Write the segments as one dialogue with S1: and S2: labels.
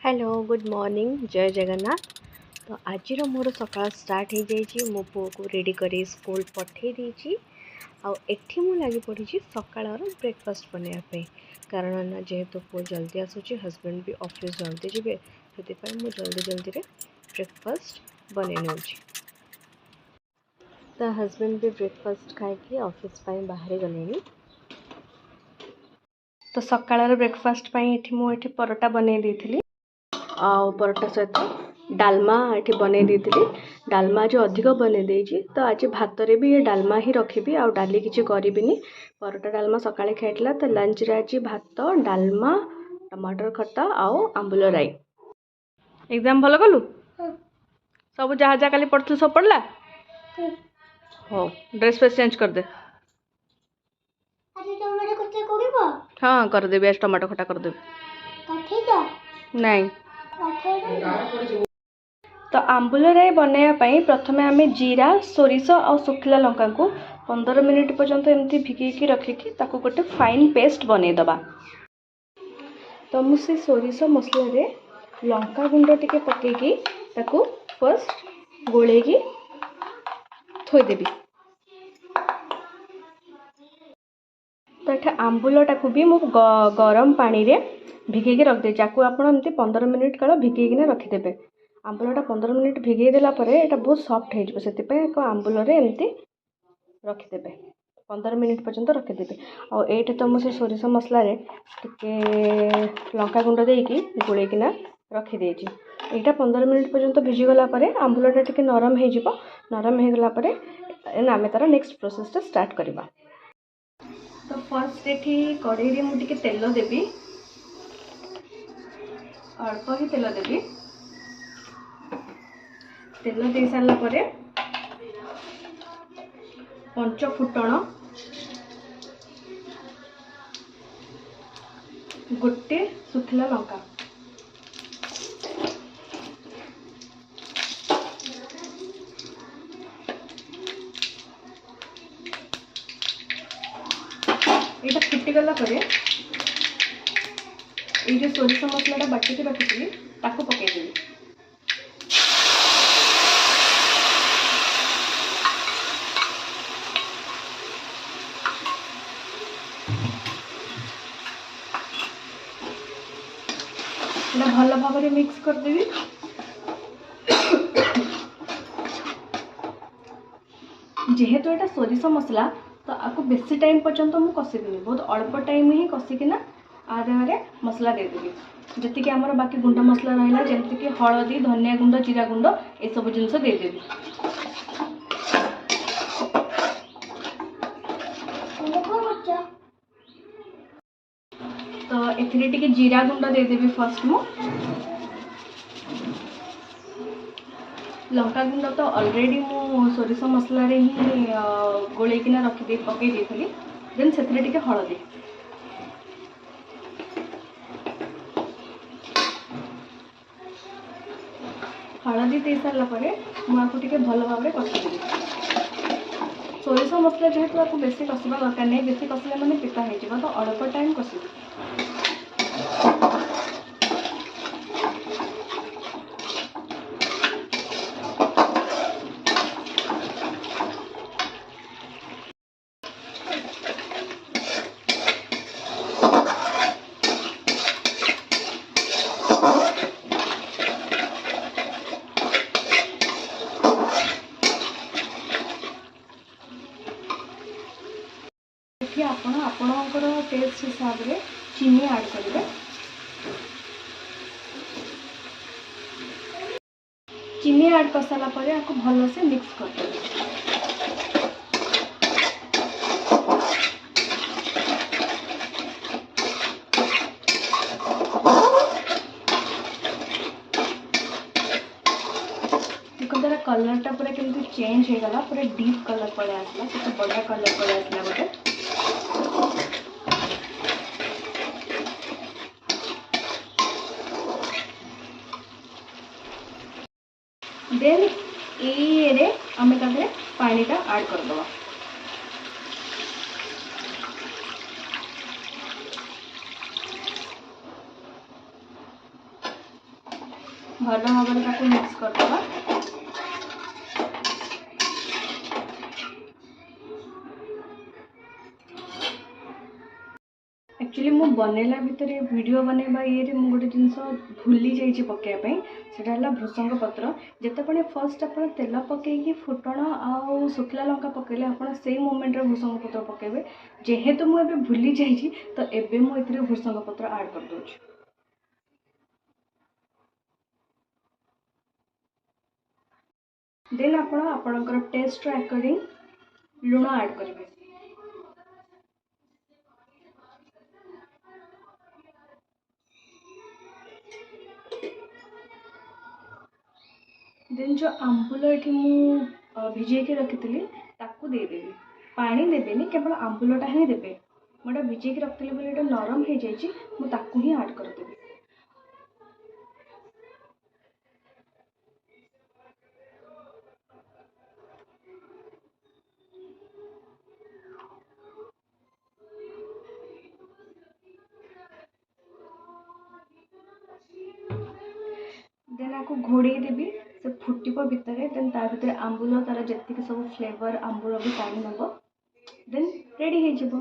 S1: Hello good morning जय जगन्नाथ। तो आज मोर सकाल स्टार्ट हो जाइए। मो पुओ को रेडी कर स्कूल पठे देछि। एठी मु लगी पड़ी सकाळर ब्रेकफास्ट बनवाई कारण ना जेहेतु पुओ जल्दी आसूँ हजबैंड भी ऑफिस जल्दी जीवे से मु जल्दी जल्दी रे ब्रेकफास्ट बने नौ। तो हजबैंड भी ब्रेकफास्ट खाई ऑफिस बाहर गले। तो सकाळर ब्रेकफास्ट मुझे परोटा बन देती परोटा सहित डालमा ये बन देती। डालमा जो अधिक बन देती तो आज भात रे भी ये डालमा ही रखी आ डाली किसी करी। परोटा डालमा सकाଳେ खाइला तो लंच रे आज भात डालमा टमाटर खट्टा आउ आंबुल राई। एग्जाम भल कलु सब जहाँ जहाँ काली पढ़ु सब पढ़ला। हो ड्रेस फेस चेंज कर दे। हाँ करदेवी आज टमाटो खट्टा करदेवी नहीं। तो आंबुल राई बनवाई प्रथम आम जीरा सोरिष और सुखिला लंका को 15 मिनिट पर्यंत एमती भिगेकी रखिकी ताको गोटे फाइन पेस्ट बनईदबा। तो मुझे सोरिष मसला रे लंका गुंड टिके पकेकी ताको फर्स्ट गोलेकी थोईदेवी। तो ये आंबुलटा को भी मु गरम पानी रे भिगेकी रखदे। आपको एमती 15 मिनिट काल भिगेकिना रखिदेवे। आंबुलटा 15 मिनिट भिगे देला परे एटा बहुत सॉफ्ट हो से आंबुल एमती रखिदेवे 15 मिनिट पर्यंत रखिदेवे। और ये तो मुझे सोरिष मसला लंका गुंड देकी गोलेकिना रखिदे। यहाँ 15 मिनिट पर्यंत भिजिगला आंबुलटा टिके नरम हो नरम होगला आम तार नेक्स्ट प्रोसेसटा स्टार्ट करवा। तो फर्स्ट ये कढ़ई मुझे तेल देवी अल्प ही तेल देवी। तेल दे सारा पर पंच फुटण गोटे सुखिला लंका यहाँ फुटीगला ये जो सोरिष मसलाटा बाटिकी रखी ताको पकईदेवी। भल भाव मिक्स करदेवी। जेहेतु यहाँ सोरिष मसला तो आपको बेसी टाइम पर्यंत मुझे कषिदेवी बहुत अल्प टाइम ही कषिकिना आधे मसला देदेवी। जी आमर बाकी गुंड मसला रहा जमीक हलदी धनिया गुंड जीरा गुंड ये सब जिनस देदेवी। तो ये जीरा गुंड देदेवी फर्स्ट मु लंका गुंड तो ऑलरेडी मु सोरिष मसला रे ही गोलेकिना रखी पकई देती। देन से हलदी हलदी दे सारा मुझे भल भाव कषिदेवी। सोरिष मसला जेहेतु आपको बेसी कषा दरकार नहीं बेसी कषिले मैंने पिता हो तो अल्प टाइम कषिदेवी। आपणकर टेस्ट हिसाब से चीनी ऐड करेंगे। चीनी ऐड कर सारा पर आपको भल से मिक्स कर देंगे। कलरटा पूरा केमती चेंज होगला पूरा डीप कलर पड़े आसला के बढ़िया कलर पड़े आसला गोटे। देन ये आम पानीटा ऐड करदे। भल भाव में मिक्स करदे। एक्चुअली मु बनैला भितर वीडियो बनैबा ये मु गोटे जिनस भूली जाइए पकाइबाई सेटा है भृसंग पत्र। जितेबाला फर्स्ट आप तेल पकईकि फुटण आ शुखला लंका पकईले आप से मोमेंट भृसंग पत्र पकेबे। जेहेतु मुझे भूली जाइए तो एबे मुझे भृसंग पत्र ऐड कर दूँ। देन आपणकर टेस्ट अकॉर्डिंग लुण ऐड करेंगे। देन जो आंबुल ये मु भिजेक रखी ताकू देदेवी। पानी देवेनि केवल आंबुलटा ही देवे। मुझे भिजेक रखी बोले नरम हो जाए मुझे ही ऐड करदेवी। देन आपको घोड़े देवी से फुटब भितर। देन ता भीतर आंबुल तार जी सब फ्लेवर आंबुल भी टाणी नब। देन रेडी हो।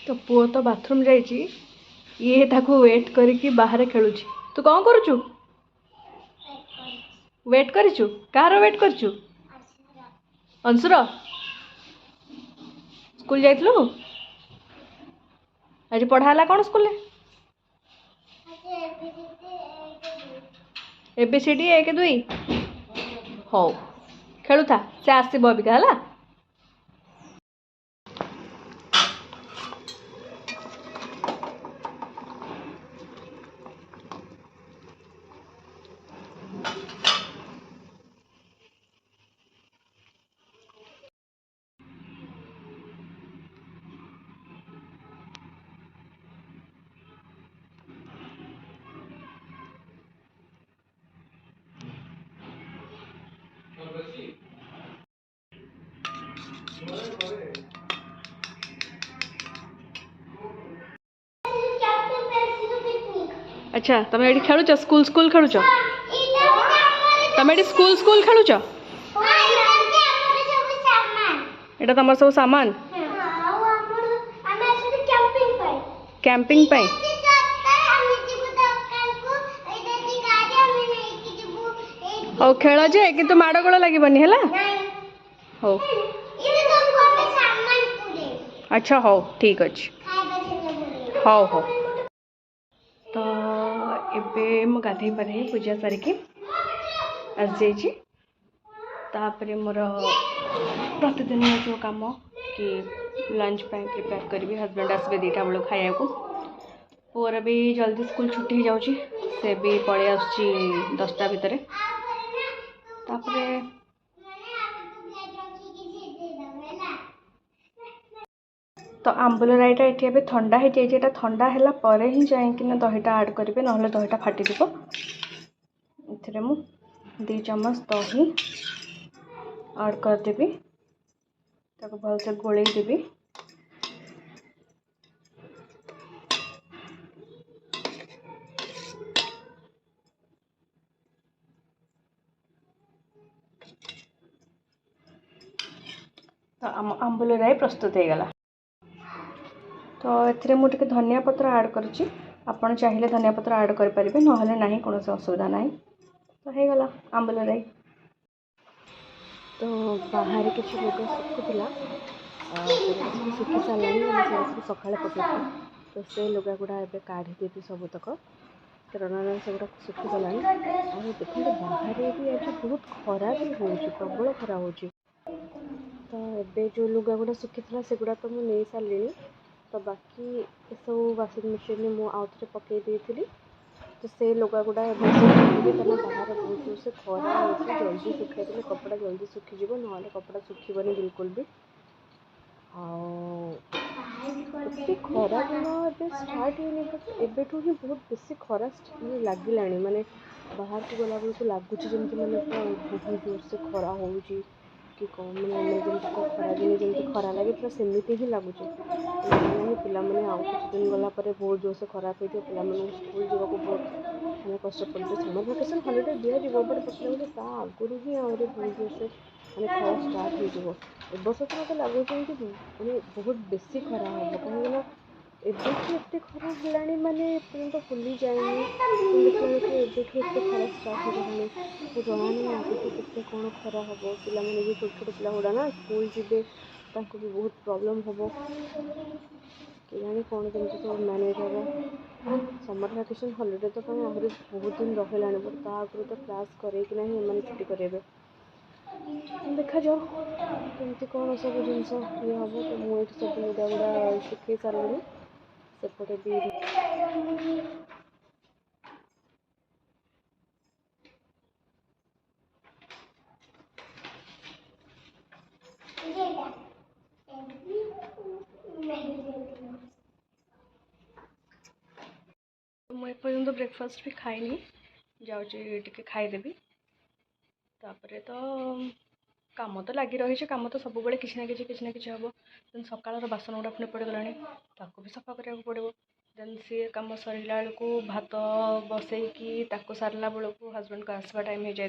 S1: तो पुओ तो बाथरूम जाइए ये ताको वेट करके बाहर खेलुची। तू कौन करुचु? वेट करिचु? कार वेट करिचु? अंशुर स्कूल जाइलु? आज पढ़ाला कौन स्कूल? ABCD 1 2 हो खेलुथा से आसब अबिका है। अच्छा तुम ये खेलुच स्कूल स्कूल खेलुच? तुम ये स्कूल स्कूल खेलुच? एटा तुम सब सामान कैंपिंग पाई हो खेल जे कि माड़गोल लगे हो। अच्छा हो ठीक अच्छे हो हो। तो ये मु गाधे पाधे पूजा सारिकी आसी जापर मोर प्रतिदिन जो कम कि लंच पे प्रिपेयर करी। हस्बैंड आसबे 2टा बेलू खाया को। पुअर भी जल्दी स्कूल छुट्टी हो जाऊँगी से भी पलि आस 10टा भितर। तापरे तो आंबुल राईटा ये ठंडा हो जाए। ठंडा है पर ही जाइए दहीटा ऐड करेंगे ना दहीटा फाटिद। ये मु 2 चम्मच दही ऐड करदेवी भलसे गोल देवी। तो आंबुल राई प्रस्तुत हो गला। तो ये मुझे धनिया पत्र ऐड करुच्ची। आपड़ चाहिए धनिया पत्र ऐड करेंगे ना कौन असुविधा ना। तो हो गला आंबुल राई। तो बाहर किसी लुगा सुखुला सब सुखी सारा सका पकड़। तो से लुगा गुड़ा ए काढ़ीदेवी सबुतक कारण से गुड़ा सुखीगला। देखते बाहर भी आज बहुत खरा भी हो प्रबल खरा हो। तो ये जो लुगा गुड़ा सुखी से गुड़ा तो मुझे सारे। तो बाकी सब वाशिंग मशीन में मुझे आउे पकई थी। तो से लुगा गुड़ा कारण बाहर बहुत जोर से खरा हो जल्दी सुखाई देले कपड़ा जल्दी सुखीज ना कपड़ा सुखबनी बिल्कुल भी। आते खरा दिन ए स्टार्ट होनी एबेठू ही बहुत बेसी खरा लगे माने बाहर को गला बेलू लगुच जमी माने बहुत जोर से खरा हो। कि कौन मैंने जमी खरा दिन जमी खरा लगे पूरा सेमती ही लगुच पिलाने आउ किछ दिन गला बहुत जोर से खराब होती पिला स्कूल जावाक बहुत मैंने कष्ट पड़े समर भैकेसन हॉलीडे दिज्व बट पता लगे आगुरी ही आहरी बहुत जोर से मैंने खरा स्टार्ट हो वर्ष तो मतलब लगुच मैंने बहुत बेसी खरा हम कहीं एबठू एत खरा है माने पर्यटन फुली जाए देखा एबठू एत खरा स्टार्ट होगा तो जना नहीं आगे के कौन खरा हम पाने भी छोट छोट पिला गुड़ा ना स्कूल जी भी बहुत प्रॉब्लम हम कि जानी कौन कमी सब मैनेज हम समर वैकेशन हॉलीडे तो आहरी बहुत दिन रहा बट आगु तो क्लास करेकिना ही मैंने छुट्टी करेंगे देखा जाओ कमती कौन सब जिनस ये हम तो मुझे सब लुगा गुड़ा सुखे सारे सेपटे भी मुझे पर्यटन ब्रेकफास्ट भी खाइनी जाऊँगी टिके खाईदेवी तापर तो काम तो लगी रही कम तो सब बड़े किसी ना कि हम देन सकाल बासन गुड़ा पुणी पड़गला भी सफा करा पड़ो देन सी कम सरला बेलू भात बसईकी सारला बेलू हजबैंड को आसवा टाइम हो जाए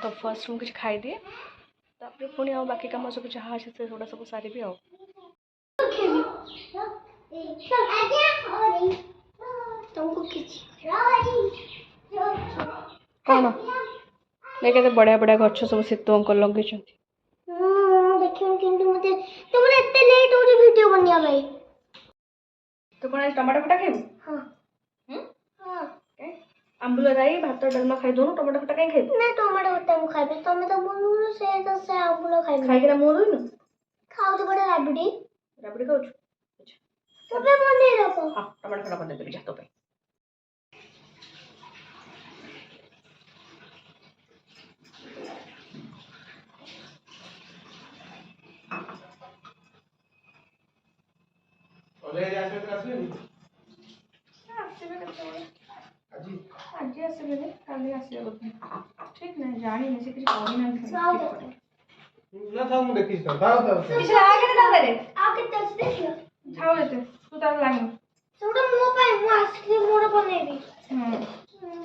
S1: तो फर्स्ट मुझे खाई दिए तापर पुणी बाकी कम सब जहाँ अच्छे से सब सारी आ कौन देखते बढ़िया बढ़िया गच सब सीतु अंकल लगे तो कौन टमाटो खटा खाइबू आंबुल राई भात डालमा खाई दोनों टमाटो खटा कहीं खाइबू ना टमाटो खटा मु खाइबे तमे तो बोलू से आंबुल खाइबे खाइ केना मो दोइनु खाउ तो बड़ा राबिडी खाउ अच्छा तबे बने रखो हां टमाटो खटा बने देबी जा तो पे ओले जासे तो आसबे आसबे कते आज आसबे काली आसबे बोलते ठीक नहीं जानी नहीं से किसी कोई ना था मु देखि तो किछ आगे ना करे आगे तस देखियो जाओ लेते तू तार लाइन सोडा मो पाए मु आइसक्रीम मोड़ बनेबी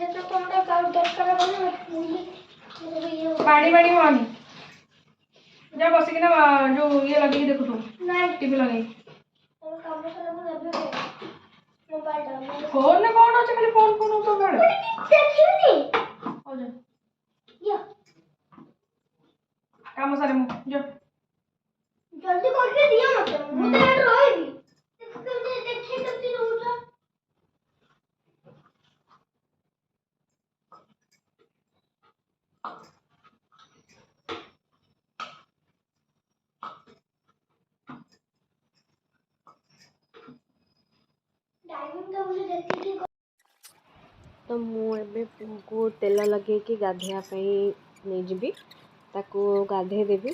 S1: ये तो तोमरा का दरकार बने पानी पानी मानी जा बस के ना जो ये लगे देखु तू ना टीवी लगे तो काम करे मु लेबे मोबाइल डाल फोन ने कौन আছে खाली फोन फोन तो गाड़ देखियो हो जा या काम सारे मु जा जल्दी करके दिया मत मु तो रहेगी देखिए करती रहूंगा तो मुझे को तेल लगे कि गाधेवाई नहीं जी ताको गाधे देवी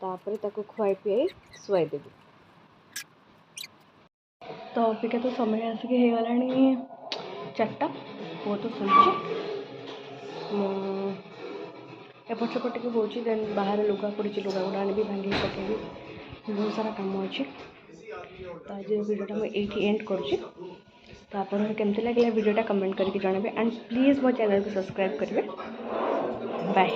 S1: तापर ताको खुआई पियाई शुआई देवी तो अबिका तो समय आसिक हो गला 4टा वो तो शुची एपट सेपट टे हो देन बाहर लुगा पड़ी लुगा गुड़ा आनी भांगी पकेबी बहुत सारा काम अच्छे तो आज वीडियोटा मुझे एंड करुँची तो आप केमती लगे वीडियोटा कमेंट करके जनाबे एंड प्लीज़ मो चैनल को सब्सक्राइब करेंगे बाय।